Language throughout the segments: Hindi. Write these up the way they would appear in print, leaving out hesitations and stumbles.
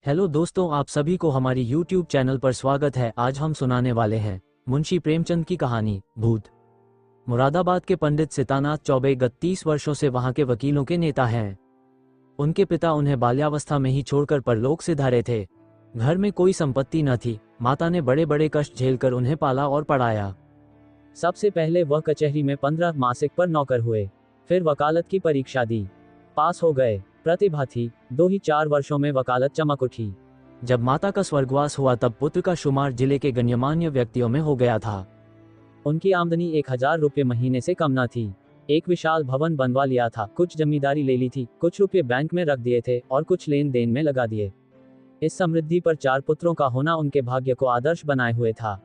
हेलो दोस्तों, आप सभी को हमारी YouTube चैनल पर स्वागत है। आज हम सुनाने वाले हैं मुंशी प्रेमचंद की कहानी भूत। मुरादाबाद के पंडित सितानाथ चौबे गत 30 वर्षों से वहां के वकीलों के नेता हैं। उनके पिता उन्हें बाल्यावस्था में ही छोड़कर परलोक सिधारे थे। घर में कोई संपत्ति न थी। माता ने बड़े बड़े कष्ट झेलकर उन्हें पाला और पढ़ाया। सबसे पहले वह कचहरी में 15 मासिक पर नौकर हुए, फिर वकालत की परीक्षा दी, पास हो गए। प्रतिभा थी, 2 ही 4 वर्षों में वकालत चमक उठी। जब माता का स्वर्गवास हुआ तब पुत्र का शुमार जिले के गण्यमान्य व्यक्तियों में हो गया था। उनकी आमदनी 1000 रुपये महीने से कम न थी। एक विशाल भवन बनवा लिया था, कुछ जमींदारी ले ली थी, कुछ रुपये बैंक में रख दिए थे और कुछ लेन देन में लगा दिए। इस समृद्धि पर 4 पुत्रों का होना उनके भाग्य को आदर्श बनाए हुए था।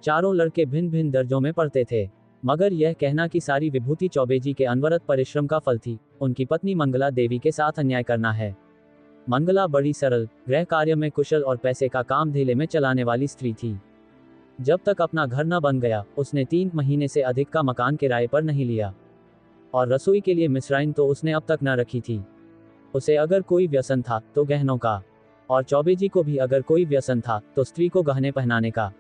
चारों लड़के भिन्न भिन्न दर्जों में पढ़ते थे, मगर यह कहना कि सारी विभूति चौबे जी के अनवरत परिश्रम का फल थी। उनकी पत्नी मंगला देवी के साथ अन्याय करना है। मंगला बड़ी सरल, गृह कार्य में कुशल और पैसे का काम धीले में चलाने वाली स्त्री थी। जब तक अपना घर न बन गया, उसने 3 महीने से अधिक का मकान किराए पर नहीं लिया, और रसोई के लिए मिश्राइन तो उसने अब तक न रखी थी। उसे अगर कोई व्यसन था तो गहनों का, और चौबे जी को भी अगर कोई व्यसन था तो स्त्री को गहने पहनाने का।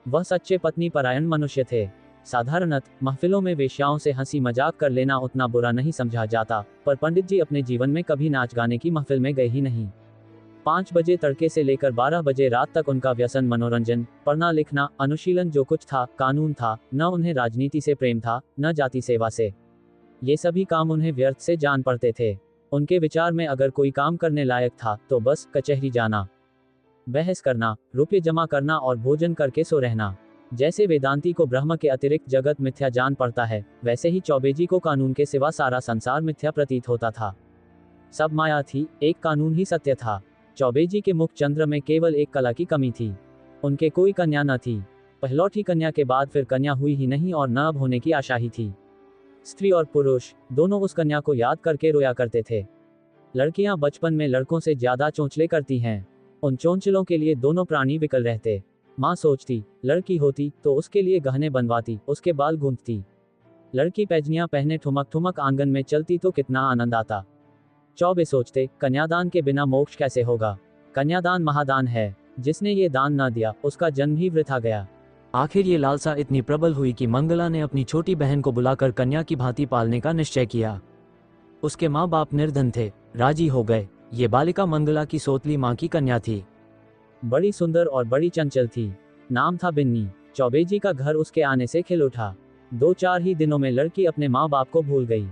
वह सच्चे पत्नी परायण मनुष्य थे। साधारणत महफिलों में वेश्याओं से हंसी मजाक कर लेना उतना बुरा नहीं समझा जाता, पर पंडित जी अपने जीवन में कभी नाच गाने की महफिल में गए ही नहीं। 5 बजे तड़के से लेकर 12 बजे रात तक उनका व्यसन मनोरंजन, पढ़ना लिखना, अनुशीलन जो कुछ था कानून था। न उन्हें राजनीति से प्रेम था, न जाति सेवा से। ये सभी काम उन्हें व्यर्थ से जान पड़ते थे। उनके विचार में अगर कोई काम करने लायक था तो बस कचहरी जाना, बहस करना, रुपये जमा करना और भोजन करके सो रहना। जैसे वेदांती को ब्रह्म के अतिरिक्त जगत मिथ्या जान पड़ता है, वैसे ही चौबे जी को कानून के सिवा सारा संसार मिथ्या प्रतीत होता था। सब माया थी, एक कानून ही सत्य था। चौबे जी के मुख चंद्र में केवल एक कला की कमी थी, उनके कोई कन्या न थी। पहलौठी कन्या के बाद फिर कन्या हुई ही नहीं और न अब होने की आशा ही थी। स्त्री और पुरुष दोनों उस कन्या को याद करके रोया करते थे। लड़कियां बचपन में लड़कों से ज्यादा चोंचले करती हैं। उन चोंचलों के लिए दोनों प्राणी विकल रहते। माँ सोचती, लड़की होती तो उसके लिए गहने बनवाती, उसके बाल गूंथती। लड़की पैजनियां पहने ठुमक ठुमक आंगन में चलती तो कितना आनंद आता। चौबे सोचते, कन्यादान के बिना मोक्ष कैसे होगा। कन्यादान महादान है, जिसने ये दान न दिया उसका जन्म ही वृथा गया। आखिर ये लालसा इतनी प्रबल हुई कि मंगला ने अपनी छोटी बहन को बुलाकर कन्या की भांति पालने का निश्चय किया। उसके माँ बाप निर्धन थे, राजी हो गए। ये बालिका मंगला की सोतली माँ की कन्या थी। बड़ी सुंदर और बड़ी चंचल थी। नाम था बिन्नी। चौबे जी का घर उसके आने से खिल उठा। 2-4 ही दिनों में लड़की अपने माँ बाप को भूल गई।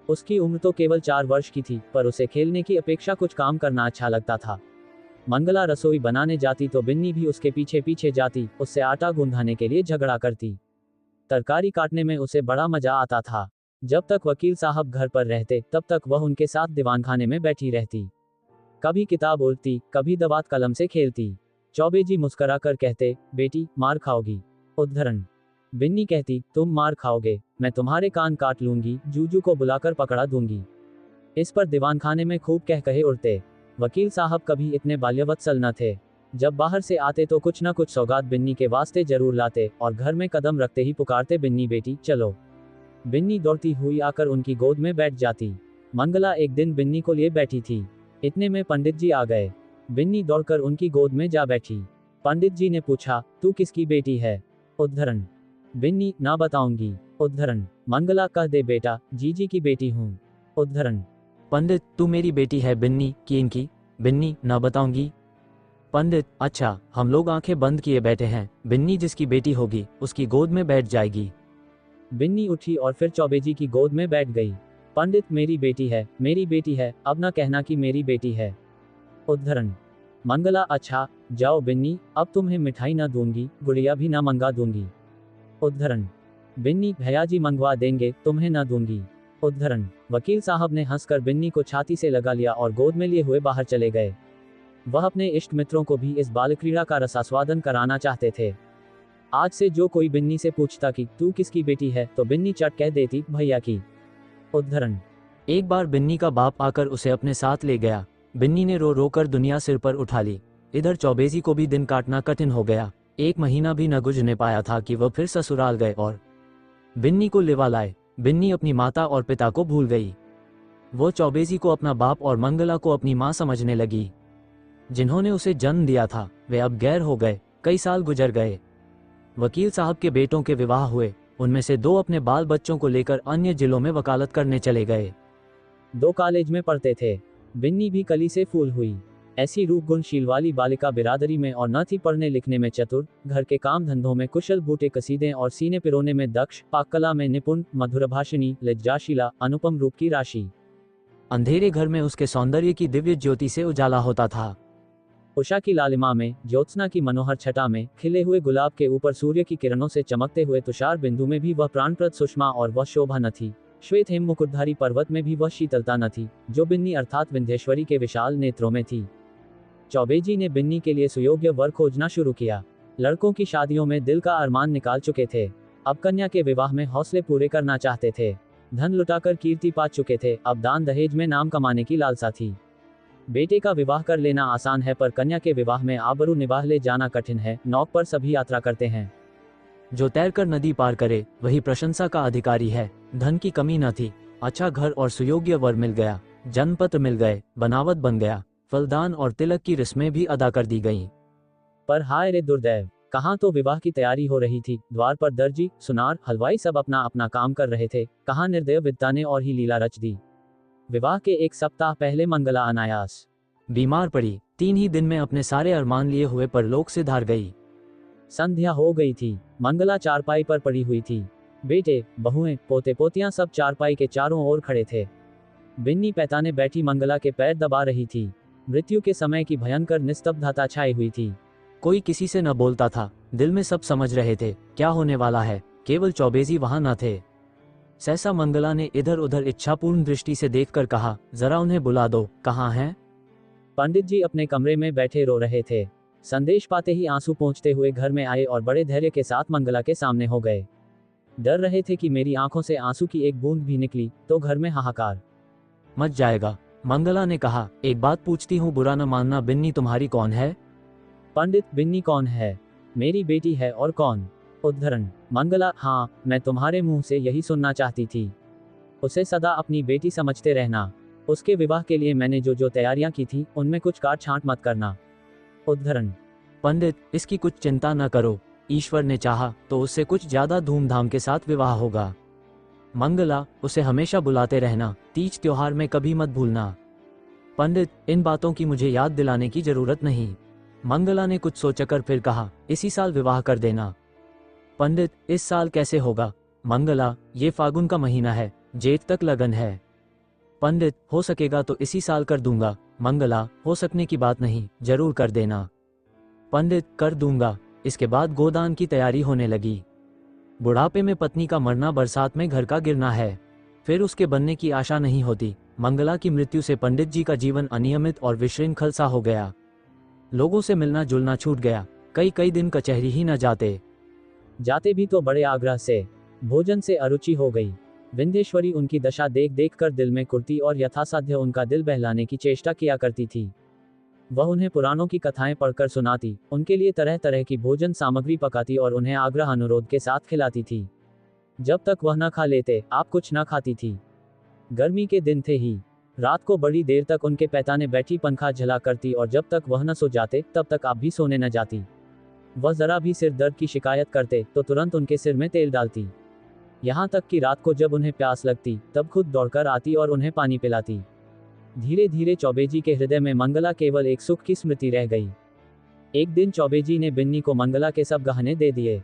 उसकी उम्र तो केवल 4 वर्ष की थी, पर उसे खेलने की अपेक्षा कुछ काम करना अच्छा लगता था। मंगला रसोई बनाने जाती तो बिन्नी भी उसके पीछे पीछे जाती, उससे आटा गूंधाने के लिए झगड़ा करती। तरकारी काटने में उसे बड़ा मजा आता था। जब तक वकील साहब घर पर रहते तब तक वह उनके साथ दीवानखाने में बैठी रहती। कभी किताब उल्टती, कभी दवात कलम से खेलती। चौबे जी मुस्करा कर कहते, बेटी मार खाओगी। उद्धरण। बिन्नी कहती, तुम मार खाओगे, मैं तुम्हारे कान काट लूंगी, जूजू को बुलाकर पकड़ा दूंगी। इस पर दीवानखाने में खूब कह कहे उड़ते। वकील साहब कभी इतने बाल्यवत्सल न थे। जब बाहर से आते तो कुछ न कुछ सौगात बिन्नी के वास्ते जरूर लाते, और घर में कदम रखते ही पुकारते, बिन्नी बेटी चलो। बिन्नी दौड़ती हुई आकर उनकी गोद में बैठ जाती। मंगला एक दिन बिन्नी को लिए बैठी थी। इतने में पंडित जी आ गए। बिन्नी दौड़कर उनकी गोद में जा बैठी। पंडित जी ने पूछा, तू किसकी बेटी है। उद्धरण। बिन्नी, ना बताऊंगी। उद्धरण। मंगला, कह दे बेटा, जीजी की बेटी हूँ। उद्धरण। पंडित, तू मेरी बेटी है बिन्नी की इनकी। बिन्नी, ना बताऊंगी। पंडित, अच्छा, हम लोग आंखें बंद किए बैठे हैं। बिन्नी जिसकी बेटी होगी उसकी गोद में बैठ जाएगी। बिन्नी उठी और फिर चौबे जी की गोद में बैठ गई। पंडित, मेरी बेटी है, मेरी बेटी है, अब न कहना कि मेरी बेटी है। उद्धरण। मंगला, अच्छा, जाओ बिन्नी, अब तुम्हें मिठाई न दूंगी, गुड़िया भी न मंगा दूंगी। उद्धरण। बिन्नी, भैया जी मंगवा देंगे, तुम्हें न दूंगी। उद्धरण। वकील साहब ने हंसकर बिन्नी को छाती से लगा लिया और गोद में लिए हुए बाहर चले गए। वह अपने इष्ट मित्रों को भी इस बाल क्रीड़ा का रसास्वादन कराना चाहते थे। आज से जो कोई बिन्नी से पूछता कि तू किसकी बेटी है, तो बिन्नी चट कह देती, भैया की। उद्धरण। एक बार बिन्नी का बाप आकर उसे अपने साथ ले गया। बिन्नी ने रो रो कर दुनिया सिर पर उठा ली। इधर चौबेजी को भी दिन काटना कठिन हो गया। 1 महीना भी न गुजरने पाया था कि वह फिर ससुराल गए और बिन्नी को लिवा लाए। बिन्नी अपनी माता और पिता को भूल गई। वो चौबेजी को अपना बाप और मंगला को अपनी माँ समझने लगी। जिन्होंने उसे जन्म दिया था वे अब गैर हो गए। कई साल गुजर गए। वकील साहब के बेटों के विवाह हुए। उनमें से 2 अपने बाल बच्चों को लेकर अन्य जिलों में वकालत करने चले गए। 2 कॉलेज में पढ़ते थे। बिन्नी भी कली से फूल हुई। ऐसी रूप गुणशील वाली बालिका बिरादरी में और न थी पढ़ने लिखने में चतुर, घर के काम धंधों में कुशल, बूटे कसीदे और सीने पिरोने में दक्ष, पाककला में निपुण, मधुरभाषिणी, लज्जाशीला, अनुपम रूप की राशि। अंधेरे घर में उसके सौंदर्य की दिव्य ज्योति से उजाला होता था। उषा की लालिमा में, ज्योत्सना की मनोहर छटा में, खिले हुए गुलाब के ऊपर सूर्य की किरणों से चमकते हुए तुषार बिंदु में भी वह प्राणप्रद सुषमा और वह शोभा न थी। श्वेत हेम मुकुटधारी पर्वत में भी वह शीतलता न थी, जो बिन्नी अर्थात विंध्येश्वरी के विशाल नेत्रों में थी। चौबे जी ने बिन्नी के लिए सुयोग्य वर खोजना शुरू किया। लड़कों की शादियों में दिल का अरमान निकाल चुके थे। अब कन्या के विवाह में हौसले पूरे करना चाहते थे। धन लुटाकर कीर्ति पा चुके थे, अब दान दहेज में नाम कमाने की लालसा थी। बेटे का विवाह कर लेना आसान है, पर कन्या के विवाह में आबरू निभाह ले जाना कठिन है। नौक पर सभी यात्रा करते हैं। जो तैरकर नदी पार करे वही प्रशंसा का अधिकारी है। धन की कमी न थी। अच्छा घर और सुयोग्य वर मिल गया। जन्मपत्र मिल गए। बनावट बन गया। फलदान और तिलक की रस्में भी अदा कर दी गईं। पर हाय रे दुर्दैव, कहाँ तो विवाह की तैयारी हो रही थी। द्वार पर दर्जी, सुनार, हलवाई सब अपना अपना काम कर रहे थे। कहाँ निर्दय विद्या ने और ही लीला रच दी। विवाह के 1 सप्ताह पहले मंगला अनायास बीमार पड़ी। 3 ही दिन में अपने सारे अरमान लिए हुए परलोक से धार गई। संध्या हो गई थी। मंगला चारपाई पर पड़ी हुई थी। बेटे, बहुएं, पोते पोतियां सब चारपाई के चारों ओर खड़े थे। बिन्नी पैताने बैठी मंगला के पैर दबा रही थी। मृत्यु के समय की भयंकर निस्तब्धता छाई हुई थी। कोई किसी से न बोलता था। दिल में सब समझ रहे थे क्या होने वाला है। केवल चौबेजी वहां न थे। सहसा मंगला ने इधर उधर इच्छापूर्ण दृष्टि से देखकर कहा, जरा उन्हें बुला दो। कहाँ हैं? पंडित जी अपने कमरे में बैठे रो रहे थे। संदेश पाते ही आंसू पोंछते हुए घर में आए और बड़े धैर्य के साथ मंगला के सामने हो गए। डर रहे थे कि मेरी आंखों से आंसू की एक बूंद भी निकली तो घर में हाहाकार मच जाएगा। मंगला ने कहा, एक बात पूछती हूँ, बुरा न मानना, बिन्नी तुम्हारी कौन है? पंडित, बिन्नी कौन है? मेरी बेटी है। और कौन? उद्धरण। मंगला, हाँ, मैं तुम्हारे मुंह से यही सुनना चाहती थी। उसे सदा अपनी बेटी समझते रहना। उसके विवाह के लिए मैंने जो जो तैयारियां की थी उनमें कुछ काट छांट मत करना। उद्धरण। पंडित, इसकी कुछ चिंता न करो। ईश्वर ने चाहा तो उससे कुछ ज्यादा धूमधाम के साथ विवाह होगा। मंगला, उसे हमेशा बुलाते रहना। तीज त्योहार में कभी मत भूलना। पंडित, इन बातों की मुझे याद दिलाने की जरूरत नहीं। मंगला ने कुछ सोचकर फिर कहा, इसी साल विवाह कर देना। पंडित, इस साल कैसे होगा? मंगला, ये फागुन का महीना है, जेठ तक लगन है। पंडित, हो सकेगा तो इसी साल कर दूंगा। मंगला, हो सकने की बात नहीं, जरूर कर देना। पंडित, कर दूंगा। इसके बाद गोदान की तैयारी होने लगी। बुढ़ापे में पत्नी का मरना, बरसात में घर का गिरना है, फिर उसके बनने की आशा नहीं होती। मंगला की मृत्यु से पंडित जी का जीवन अनियमित और विशृंखल सा हो गया। लोगों से मिलना जुलना छूट गया। कई कई दिन कचहरी ही न जाते। जाते भी तो बड़े आग्रह से। भोजन से अरुचि हो गई। विंध्येश्वरी उनकी दशा देख देख कर दिल में कुर्ती और यथासाध्य उनका दिल बहलाने की चेष्टा किया करती थी। वह उन्हें पुराणों की कथाएं पढ़कर सुनाती, उनके लिए तरह तरह की भोजन सामग्री पकाती और उन्हें आग्रह अनुरोध के साथ खिलाती थी। जब तक वह न खा लेते, आप कुछ न खाती थी। गर्मी के दिन थे ही। रात को बड़ी देर तक उनके पैताने बैठी पंखा झला करती और जब तक वह न सो जाते तब तक आप भी सोने न जाती। वह जरा भी सिर दर्द की शिकायत करते तो तुरंत उनके सिर में तेल डालती। यहाँ तक कि रात को जब उन्हें प्यास लगती तब खुद दौड़कर आती और उन्हें पानी पिलाती। धीरे धीरे चौबेजी के हृदय में मंगला केवल एक सुख की स्मृति रह गई। एक दिन चौबेजी ने बिन्नी को मंगला के सब गहने दे दिए।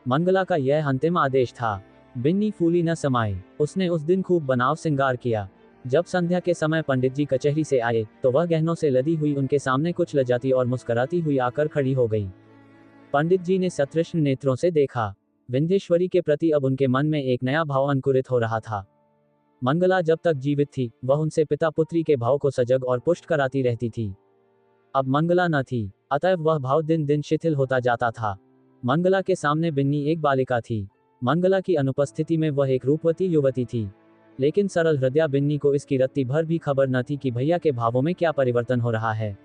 मंगला का यह अंतिम आदेश था। बिन्नी फूली न समाई। उसने उस दिन खूब बनाव श्रृंगार किया। जब संध्या के समय पंडित जी कचहरी से आए तो वह गहनों से लदी हुई उनके सामने कुछ लजाती और मुस्कुराती हुई आकर खड़ी हो गई। पंडित जी ने सतृष्ण नेत्रों से देखा। विंध्येश्वरी के प्रति अब उनके मन में एक नया भाव अंकुरित हो रहा था। मंगला जब तक जीवित थी वह उनसे पिता पुत्री के भाव को सजग और पुष्ट कराती रहती थी। अब मंगला न थी, अतएव वह भाव दिन दिन शिथिल होता जाता था। मंगला के सामने बिन्नी एक बालिका थी। मंगला की अनुपस्थिति में वह एक रूपवती युवती थी। लेकिन सरल हृदया बिन्नी को इसकी रत्ती भर भी खबर न थी कि भैया के भावों में क्या परिवर्तन हो रहा है।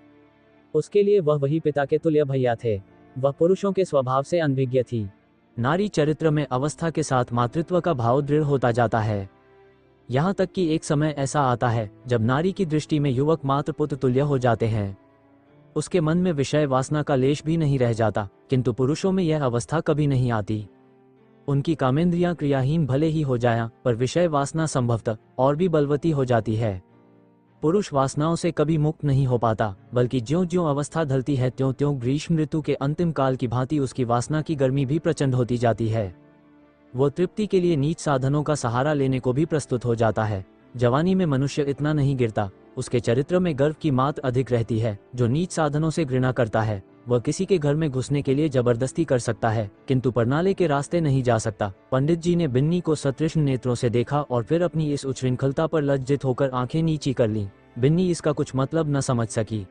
उसके लिए वह वही पिता के तुल्य भैया थे। वह पुरुषों के स्वभाव से अनभिज्ञ थी। नारी चरित्र में अवस्था के साथ मातृत्व का भाव दृढ़ होता जाता है। यहाँ तक कि एक समय ऐसा आता है जब नारी की दृष्टि में युवक मात्र पुत्र तुल्य हो जाते हैं। उसके मन में विषय वासना का लेश भी नहीं रह जाता, किंतु पुरुषों में यह अवस्था कभी नहीं आती। उनकी कामेंद्रियां क्रियाहीन भले ही हो जाया, पर विषय वासना संभवतः और भी बलवती हो जाती है। पुरुष वासनाओं से कभी मुक्त नहीं हो पाता, बल्कि ज्यों-ज्यों अवस्था ढलती है त्यों-त्यों ग्रीष्म ऋतु के अंतिम काल की भांति उसकी वासना की गर्मी भी प्रचंड होती जाती है। वो तृप्ति के लिए नीच साधनों का सहारा लेने को भी प्रस्तुत हो जाता है। जवानी में मनुष्य इतना नहीं गिरता, उसके चरित्र में गर्व की मात अधिक रहती है। जो नीच साधनों से घृणा करता है, वह किसी के घर में घुसने के लिए जबरदस्ती कर सकता है, किंतु परनाले के रास्ते नहीं जा सकता। पंडित जी ने बिन्नी को सतृष्ण नेत्रों से देखा और फिर अपनी इस उच्छृंखलता पर लज्जित होकर आंखें नीची कर लीं। बिन्नी इसका कुछ मतलब न समझ सकी।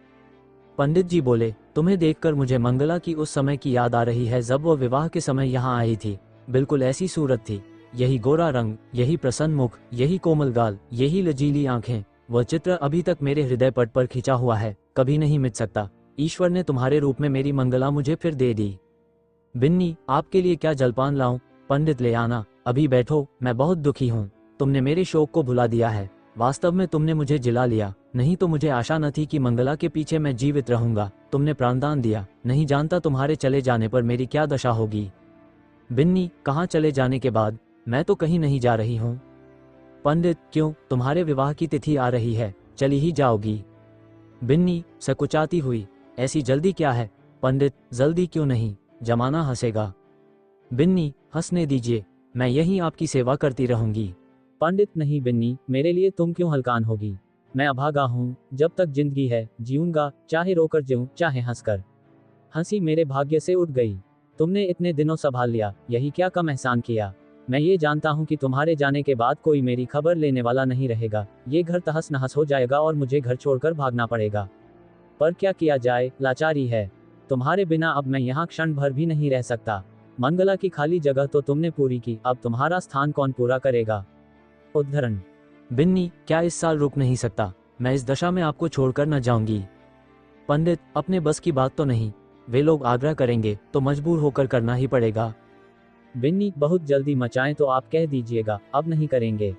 पंडित जी बोले, तुम्हें देखकर मुझे मंगला की उस समय की याद आ रही है जब वह विवाह के समय यहाँ आई थी। बिल्कुल ऐसी सूरत थी, यही गोरा रंग, यही प्रसन्न मुख, यही कोमल गाल, यही लजीली आंखें। वह चित्र अभी तक मेरे हृदय पट पर खिंचा हुआ है, कभी नहीं मिट सकता। ईश्वर ने तुम्हारे रूप में मेरी मंगला मुझे फिर दे दी। बिन्नी, आपके लिए क्या जलपान लाऊं? पंडित, ले आना। अभी बैठो, मैं बहुत दुखी हूँ। तुमने मेरे शोक को भुला दिया है। वास्तव में तुमने मुझे जिला लिया, नहीं तो मुझे आशा न थी कि मंगला के पीछे मैं जीवित रहूंगा। तुमने प्राणदान दिया, नहीं जानता तुम्हारे चले जाने पर मेरी क्या दशा होगी। बिन्नी, कहाँ चले जाने के बाद? मैं तो कहीं नहीं जा रही हूँ। पंडित, क्यों? तुम्हारे विवाह की तिथि आ रही है, चली ही जाओगी। बिन्नी सकुचाती हुई, ऐसी जल्दी क्या है? पंडित, जल्दी क्यों नहीं, जमाना हंसेगा। बिन्नी, हंसने दीजिए, मैं यहीं आपकी सेवा करती रहूंगी। पंडित, नहीं बिन्नी, मेरे लिए तुम क्यों हलकान होगी? मैं अभागा हूँ, जब तक जिंदगी है जीऊंगा, चाहे रोकर जीऊं चाहे हंसकर। हंसी मेरे भाग्य से उठ गई। तुमने इतने दिनों संभाल लिया, यही क्या कम एहसान किया। मैं ये जानता हूँ कि तुम्हारे जाने के बाद कोई मेरी खबर लेने वाला नहीं रहेगा। ये घर तहस नहस हो जाएगा और मुझे घर छोड़कर भागना पड़ेगा। पर क्या किया जाए, लाचारी है। तुम्हारे बिना अब मैं यहाँ क्षण भर भी नहीं रह सकता। मंगला की खाली जगह तो तुमने पूरी की, अब तुम्हारा स्थान कौन पूरा करेगा? उद्धरण। बिन्नी, क्या इस साल रुक नहीं सकता? मैं इस दशा में आपको छोड़कर न जाऊंगी। पंडित, अपने बस की बात तो नहीं, वे लोग आग्रह करेंगे तो मजबूर होकर करना ही पड़ेगा। बिन्नी, बहुत जल्दी मचाएं तो आप कह दीजिएगा, अब नहीं करेंगे।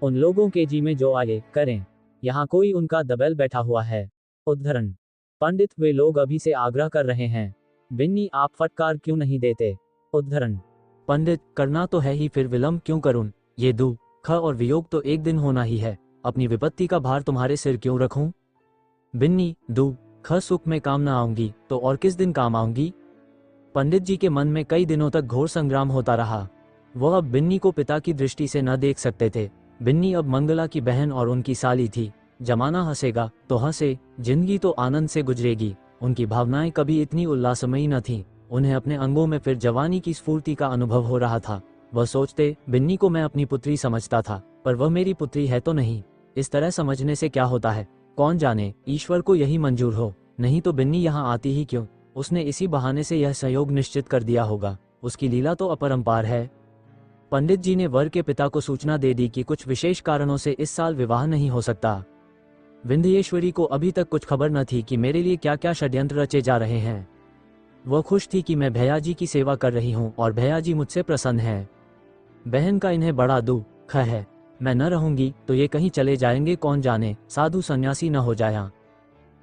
उन लोगों के जी में जो आए करें, यहाँ कोई उनका दबेल बैठा हुआ है। उद्धरण। पंडित, वे लोग अभी से आग्रह कर रहे हैं। बिन्नी, आप फटकार क्यों नहीं देते? उद्धरण। पंडित, करना तो है ही, फिर विलंब क्यों करूं? ये दुख और वियोग तो एक दिन होना ही है, अपनी विपत्ति का भार तुम्हारे सिर क्यों रखूं? बिन्नी, दुख सुख में काम न आऊंगी तो और किस दिन काम आऊंगी? पंडित जी के मन में कई दिनों तक घोर संग्राम होता रहा। वह अब बिन्नी को पिता की दृष्टि से न देख सकते थे। बिन्नी अब मंगला की बहन और उनकी साली थी। जमाना हंसेगा तो हंसे, जिंदगी तो आनंद से गुजरेगी। उनकी भावनाएं कभी इतनी उल्लासमयी न थीं। उन्हें अपने अंगों में फिर जवानी की स्फूर्ति का अनुभव हो रहा था। वह सोचते, बिन्नी को मैं अपनी पुत्री समझता था, पर वह मेरी पुत्री है तो नहीं। इस तरह समझने से क्या होता है, कौन जाने, ईश्वर को यही मंजूर हो, नहीं तो बिन्नी यहाँ आती ही क्यों? उसने इसी बहाने से यह संयोग निश्चित कर दिया होगा। उसकी लीला तो अपरंपार है। पंडित जी ने वर के पिता को सूचना दे दी कि कुछ विशेष कारणों से इस साल विवाह नहीं हो सकता। विंध्येश्वरी को अभी तक कुछ खबर न थी कि मेरे लिए क्या क्या षड्यंत्र रचे जा रहे हैं। वह खुश थी कि मैं भैया जी की सेवा कर रही हूँ और भैया जी मुझसे प्रसन्न हैं। बहन का इन्हें बड़ा दुख है। मैं न रहूंगी तो ये कहीं चले जाएंगे, कौन जाने, साधु सन्यासी न हो जाया।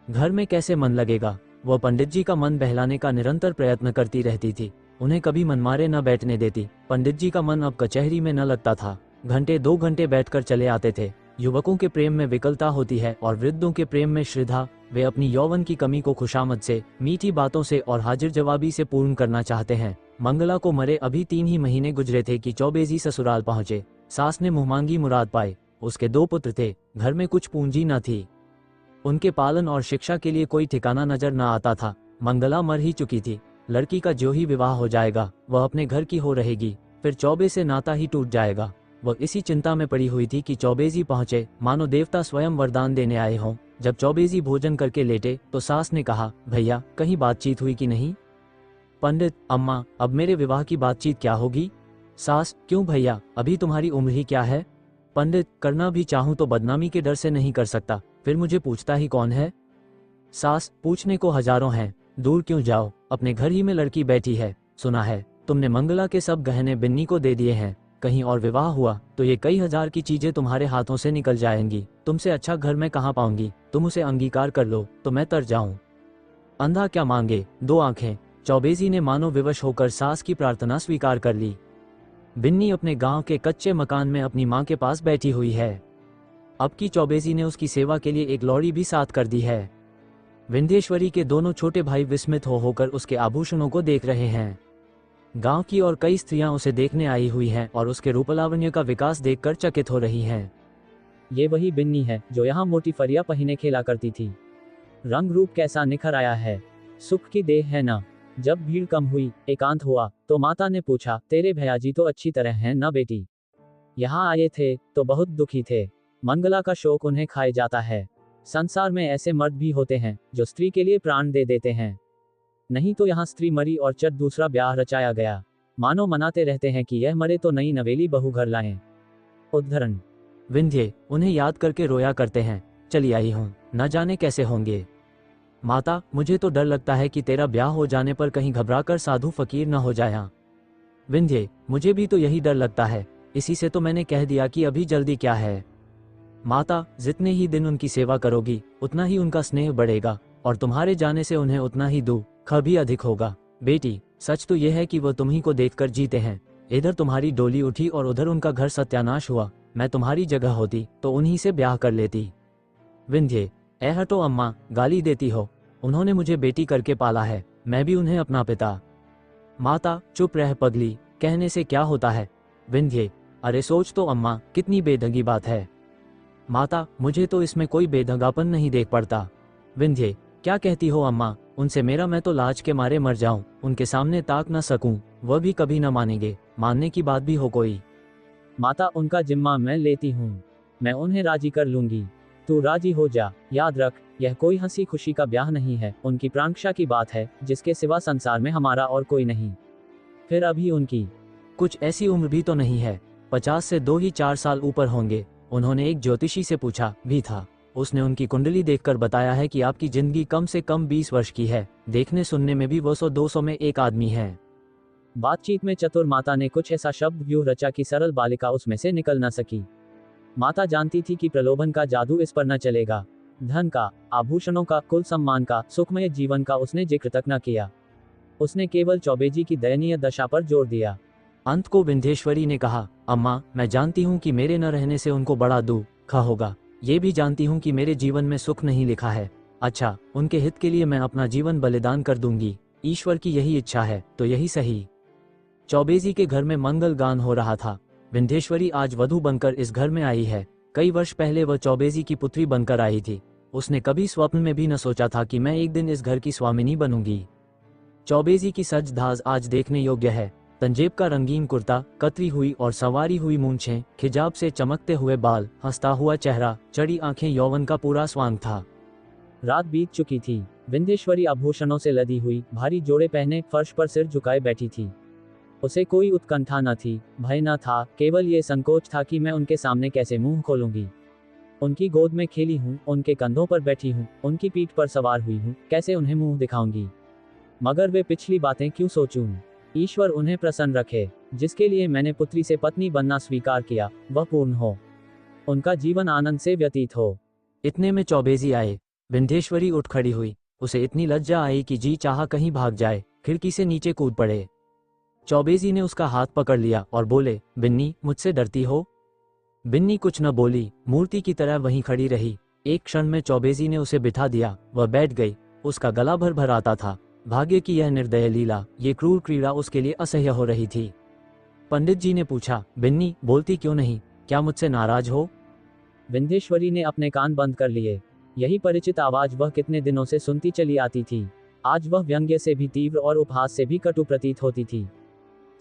घर में कैसे मन लगेगा? वह पंडित जी का मन बहलाने का निरंतर प्रयत्न करती रहती थी, उन्हें कभी मनमारे न बैठने देती। पंडित जी का मन अब कचहरी में न लगता था। घंटे 2 घंटे बैठकर चले आते थे। युवकों के प्रेम में विकलता होती है और वृद्धों के प्रेम में श्रद्धा। वे अपनी यौवन की कमी को खुशामद से, मीठी बातों से और हाजिर जवाबी से पूर्ण करना चाहते हैं। मंगला को मरे अभी 3 ही महीने गुजरे थे कि चौबे जी ससुराल पहुंचे। सास ने मुहमांगी मुराद पाए। उसके 2 पुत्र थे, घर में कुछ पूंजी न थी। उनके पालन और शिक्षा के लिए कोई ठिकाना नजर न आता था। मंगला मर ही चुकी थी। लड़की का जो ही विवाह हो जाएगा वह अपने घर की हो रहेगी, फिर चौबे से नाता ही टूट जाएगा। वह इसी चिंता में पड़ी हुई थी कि चौबेजी पहुंचे, मानो देवता स्वयं वरदान देने आए हों। जब चौबेजी भोजन करके लेटे तो सास ने कहा, भैया कहीं बातचीत हुई कि नहीं? पंडित, अम्मा, अब मेरे विवाह की बातचीत क्या होगी? सास, क्यों भैया, अभी तुम्हारी उम्र ही क्या है? पंडित, करना भी चाहूं तो बदनामी के डर से नहीं कर सकता, फिर मुझे पूछता ही कौन है? सास, पूछने को हजारों हैं, दूर क्यों जाओ, अपने घर ही में लड़की बैठी है। सुना है तुमने मंगला के सब गहने बिन्नी को दे दिए हैं। कहीं और विवाह हुआ तो ये कई हजार की चीजें तुम्हारे हाथों से निकल जाएंगी। तुमसे अच्छा घर मैं कहाँ पाऊंगी? तुम उसे अंगीकार कर लो तो मैं तर जाऊं। अंधा क्या मांगे, दो आंखें। चौबेजी ने मानो विवश होकर सास की प्रार्थना स्वीकार कर ली। बिन्नी अपने गांव के कच्चे मकान में अपनी मां के पास बैठी हुई है। अब की चौबेजी ने उसकी सेवा के लिए एक लौड़ी भी साथ कर दी है। विंध्येश्वरी के दोनों छोटे भाई विस्मित होकर उसके आभूषणों को देख रहे हैं। गांव की और कई स्त्रियां उसे देखने आई हुई हैं और उसके रूपलावण्य का विकास देखकर चकित हो रही हैं। ये वही बिन्नी है जो यहाँ मोटी फरिया पहिने खेला करती थी। रंग रूप कैसा निखर आया है, सुख की देह है ना। जब भीड़ कम हुई, एकांत हुआ, तो माता ने पूछा, तेरे भैयाजी तो अच्छी तरह हैं ना बेटी? यहाँ आए थे तो बहुत दुखी थे। मंगला का शोक उन्हें खाए जाता है। संसार में ऐसे मर्द भी होते हैं जो स्त्री के लिए प्राण दे देते हैं। नहीं तो यहाँ स्त्री मरी और चट दूसरा ब्याह रचाया गया। मानो मनाते रहते हैं कि यह मरे तो नई नवेली बहू घर लाएं। उद्धरण। विंध्य उन्हें याद करके रोया करते हैं, चली आई हूँ, न जाने कैसे होंगे। माता, मुझे तो डर लगता है कि तेरा ब्याह हो जाने पर कहीं घबराकर साधु फकीर न हो जाए। विंध्य, मुझे भी तो यही डर लगता है, इसी से तो मैंने कह दिया कि अभी जल्दी क्या है। माता, जितने ही दिन उनकी सेवा करोगी उतना ही उनका स्नेह बढ़ेगा और तुम्हारे जाने से उन्हें उतना ही दुख भी अधिक होगा। बेटी, सच तो यह है कि वह तुम्ही को देखकर जीते हैं। इधर तुम्हारी डोली उठी और उधर उनका घर सत्यानाश हुआ। मैं तुम्हारी जगह होती तो उन्हीं से ब्याह कर लेती। विंध्य, ऐ हटो अम्मा, गाली देती हो। उन्होंने मुझे बेटी करके पाला है, मैं भी उन्हें अपना पिता। माता, चुप रह पगली, कहने से क्या होता है। विंध्य, अरे सोच तो अम्मा, कितनी बेढंगी बात है। माता, मुझे तो इसमें कोई बेढंगापन नहीं देख पड़ता। विंध्य, क्या कहती हो अम्मा, उनसे मेरा मैं तो लाज के मारे मर जाऊं, उनके सामने ताक न सकूं, वह भी कभी न मानेंगे, मानने की बात भी हो कोई। माता, उनका जिम्मा मैं लेती हूँ, मैं उन्हें राजी कर लूंगी। तू राजी हो जा। याद रख, यह कोई हंसी खुशी का ब्याह नहीं है, उनकी प्राणक्षा की बात है, जिसके सिवा संसार में हमारा और कोई नहीं। फिर अभी उनकी कुछ ऐसी उम्र भी तो नहीं है, 50 से 2 ही 4 साल ऊपर होंगे। उन्होंने एक ज्योतिषी से पूछा भी था, उसने उनकी कुंडली देखकर बताया है कि आपकी जिंदगी कम से कम 20 वर्ष की है। देखने सुनने में भी वो 100-200 में एक आदमी है। बातचीत में चतुर माता ने कुछ ऐसा शब्द व्यूह रचा कि सरल बालिका उसमें से निकल न सकी। माता जानती थी कि प्रलोभन का जादू इस पर न चलेगा। धन का, आभूषणों का, कुल सम्मान का, सुखमय जीवन का उसने जिक्र तक न किया। उसने केवल चौबेजी की दयनीय दशा पर जोर दिया। अंत को विंध्येश्वरी ने कहा, अम्मा, मैं जानती हूँ कि मेरे न रहने से उनको बड़ा दुख होगा। ये भी जानती हूँ कि मेरे जीवन में सुख नहीं लिखा है। अच्छा, उनके हित के लिए मैं अपना जीवन बलिदान कर दूंगी। ईश्वर की यही इच्छा है तो यही सही। चौबेजी के घर में मंगल गान हो रहा था। विंध्येश्वरी आज वधू बनकर इस घर में आई है। कई वर्ष पहले वह चौबेजी की पुत्री बनकर आई थी। उसने कभी स्वप्न में भी न सोचा था कि मैं एक दिन इस घर की स्वामिनी बनूंगी। चौबेजी की सज धाज आज देखने योग्य है। तंजेब का रंगीन कुर्ता, कतरी हुई और संवारी हुई मूंछें, खिजाब से चमकते हुए बाल, हंसता हुआ चेहरा, चढ़ी आंखें, यौवन का पूरा स्वांग था। रात बीत चुकी थी। विंध्येश्वरी आभूषणों से लदी हुई, भारी जोड़े पहने, फर्श पर सिर झुकाए बैठी थी। उसे कोई उत्कंठा न थी, भय न था, केवल ये संकोच था कि मैं उनके सामने कैसे मुंह खोलूंगी। उनकी गोद में खेली हूँ, उनके कंधों पर बैठी हूँ, उनकी पीठ पर सवार हुई हूँ, कैसे उन्हें मुंह दिखाऊंगी। मगर वे पिछली बातें क्यों सोचूं। ईश्वर उन्हें प्रसन्न रखे। जिसके लिए मैंने पुत्री से पत्नी बनना स्वीकार किया, वह पूर्ण हो, उनका जीवन आनंद से व्यतीत हो। इतने में चौबेजी आए। विंध्येश्वरी उठ खड़ी हुई। उसे इतनी लज्जा आई कि जी चाहा कहीं भाग जाए, खिड़की से नीचे कूद पड़े। चौबेजी ने उसका हाथ पकड़ लिया और बोले, बिन्नी, मुझसे डरती हो? बिन्नी कुछ न बोली, मूर्ति की तरह वहीं खड़ी रही। एक क्षण में चौबेजी ने उसे बिठा दिया, वह बैठ गई। उसका गला भर भर आता था। भाग्य की यह निर्दय लीला, ये क्रूर क्रीड़ा उसके लिए असह्य हो रही थी। पंडित जी ने पूछा, बिन्नी, बोलती क्यों नहीं? क्या मुझसे नाराज हो? विंध्येश्वरी ने अपने कान बंद कर लिए। यही परिचित आवाज वह कितने दिनों से सुनती चली आती थी। आज वह व्यंग्य से भी तीव्र और उपहास से भी कटु प्रतीत होती थी।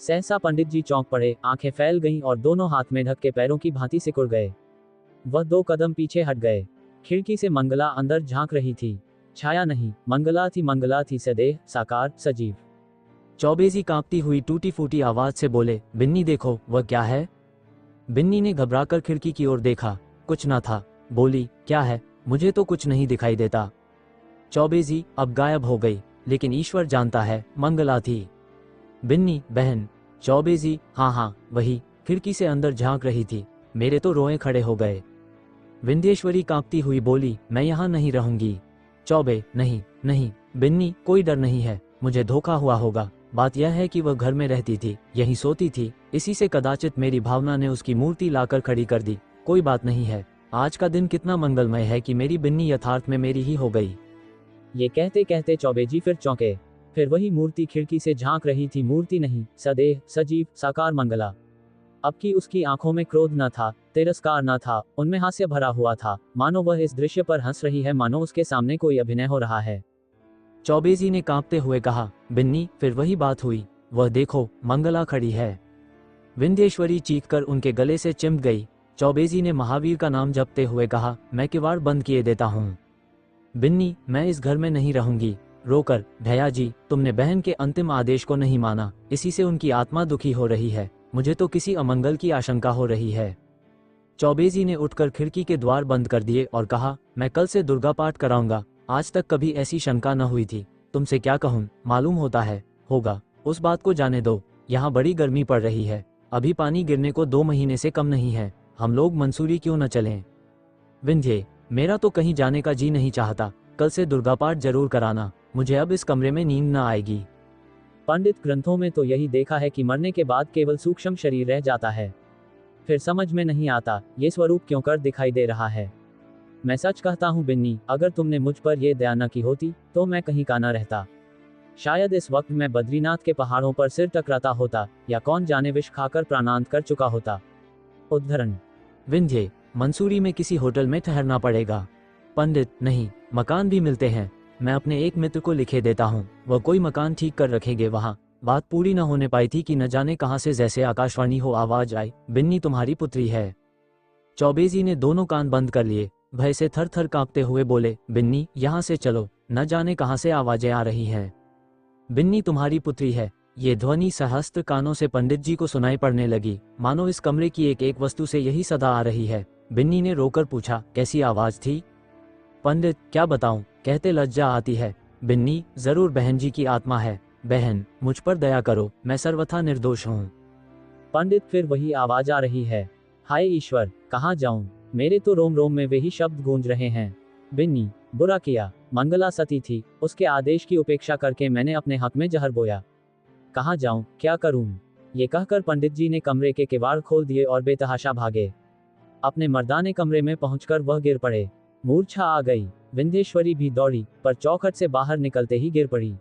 सहसा पंडित जी चौंक पड़े, आंखें फैल गईं और दोनों हाथ में ढक के पैरों की भांति सिकुड़ गए। वह 2 कदम पीछे हट गए। खिड़की से मंगला अंदर झांक रही थी। छाया नहीं, मंगला थी सदेह, साकार, सजीव। चौबेजी कांपती हुई टूटी फूटी आवाज से बोले, बिन्नी देखो, वह क्या है? बिन्नी ने घबराकर खिड़की की ओर देखा, कुछ न था। बोली, क्या है? मुझे तो कुछ नहीं दिखाई देता। चौबेजी अब गायब हो गई, लेकिन ईश्वर जानता है, मंगला थी। बिन्नी, बहन। चौबेजी, हाँ, वही, खिड़की से अंदर झांक रही थी। मेरे तो रोए खड़े हो गए। विंध्येश्वरी कांपती हुई बोली, मैं यहाँ नहीं रहूंगी। चौबे, नहीं, बिन्नी, कोई डर नहीं है, मुझे धोखा हुआ होगा। बात यह है कि वह घर में रहती थी, यहीं सोती थी, इसी से कदाचित मेरी भावना ने उसकी मूर्ति लाकर खड़ी कर दी। कोई बात नहीं है। आज का दिन कितना मंगलमय है कि मेरी बिन्नी यथार्थ में मेरी ही हो गई। ये कहते कहते चौबे जी फिर चौंके। फिर वही मूर्ति खिड़की से झांक रही थी। मूर्ति नहीं, सदेह, सजीव, साकार मंगला। अब की उसकी आंखों में क्रोध न था, तिरस्कार न था, उनमें हास्य भरा हुआ था, मानो वह इस दृश्य पर हंस रही है, मानो उसके सामने कोई अभिनय हो रहा है। चौबे जी ने कांपते हुए कहा, बिन्नी, फिर वही बात हुई। वह देखो, मंगला खड़ी है। विंध्येश्वरी चीखकर उनके गले से चिमट गई। चौबे जी ने महावीर का नाम जपते हुए कहा, मैं किवाड़ बंद किए देता हूँ। बिन्नी, मैं इस घर में नहीं रहूंगी। रोकर, भैया जी, तुमने बहन के अंतिम आदेश को नहीं माना, इसी से उनकी आत्मा दुखी हो रही है। मुझे तो किसी अमंगल की आशंका हो रही है। चौबे जी ने उठकर खिड़की के द्वार बंद कर दिए और कहा, मैं कल से दुर्गा पाठ कराऊंगा। आज तक कभी ऐसी शंका न हुई थी। तुमसे क्या कहूँ, मालूम होता है, होगा। उस बात को जाने दो। यहाँ बड़ी गर्मी पड़ रही है, अभी पानी गिरने को 2 महीने से कम नहीं है। हम लोग मंसूरी क्यों न चलें? विंध्ये, मेरा तो कहीं जाने का जी नहीं चाहता। कल से दुर्गा पाठ जरूर कराना। मुझे अब इस कमरे में नींद न आएगी। पंडित ग्रंथों में तो यही देखा है कि मरने के बाद केवल सूक्ष्म शरीर रह जाता है। फिर समझ में नहीं आता ये स्वरूप क्यों कर दिखाई दे रहा है। मैं सच कहता हूँ बिन्नी, अगर तुमने मुझ पर यह दया न की होती तो मैं कहीं का न रहता। शायद इस वक्त मैं बद्रीनाथ के पहाड़ों पर सिर टकराता होता, या कौन जाने विष खाकर प्राणांत कर चुका होता। उद्धरण। विंध्ये, मंसूरी में किसी होटल में ठहरना पड़ेगा। पंडित, नहीं, मकान भी मिलते हैं। मैं अपने एक मित्र को लिखे देता हूँ, वह कोई मकान ठीक कर रखेंगे वहाँ। बात पूरी न होने पाई थी कि न जाने कहाँ से जैसे आकाशवाणी हो आवाज आई, बिन्नी तुम्हारी पुत्री है। चौबे जी ने दोनों कान बंद कर लिए, भय से थर थर कांपते हुए बोले, बिन्नी, यहाँ से चलो, न जाने कहाँ से आवाजें आ रही हैं। बिन्नी तुम्हारी पुत्री है। ये ध्वनि सहस्त्र कानों से पंडित जी को सुनाई पड़ने लगी, मानो इस कमरे की एक एक वस्तु से यही सदा आ रही है। बिन्नी ने रोकर पूछा, कैसी आवाज थी? पंडित, क्या बताऊं, कहते लज्जा आती है। बिन्नी, जरूर बहन जी की आत्मा है। बहन, मुझ पर दया करो, मैं सर्वथा निर्दोष हूँ। पंडित, फिर वही आवाज आ रही है। हाय ईश्वर, कहाँ जाऊं? मेरे तो रोम रोम में वही शब्द गूंज रहे हैं। बिन्नी, बुरा किया। मंगला सती थी, उसके आदेश की उपेक्षा करके मैंने अपने हक में जहर बोया। कहाँ जाऊं, क्या करूं? ये कहकर पंडित जी ने कमरे के किवाड़ खोल दिए और बेतहाशा भागे। अपने मर्दाने कमरे में पहुंचकर वह गिर पड़े। मूर्छा आ गई। विंध्येश्वरी भी दौड़ी, पर चौखट से बाहर निकलते ही गिर पड़ी।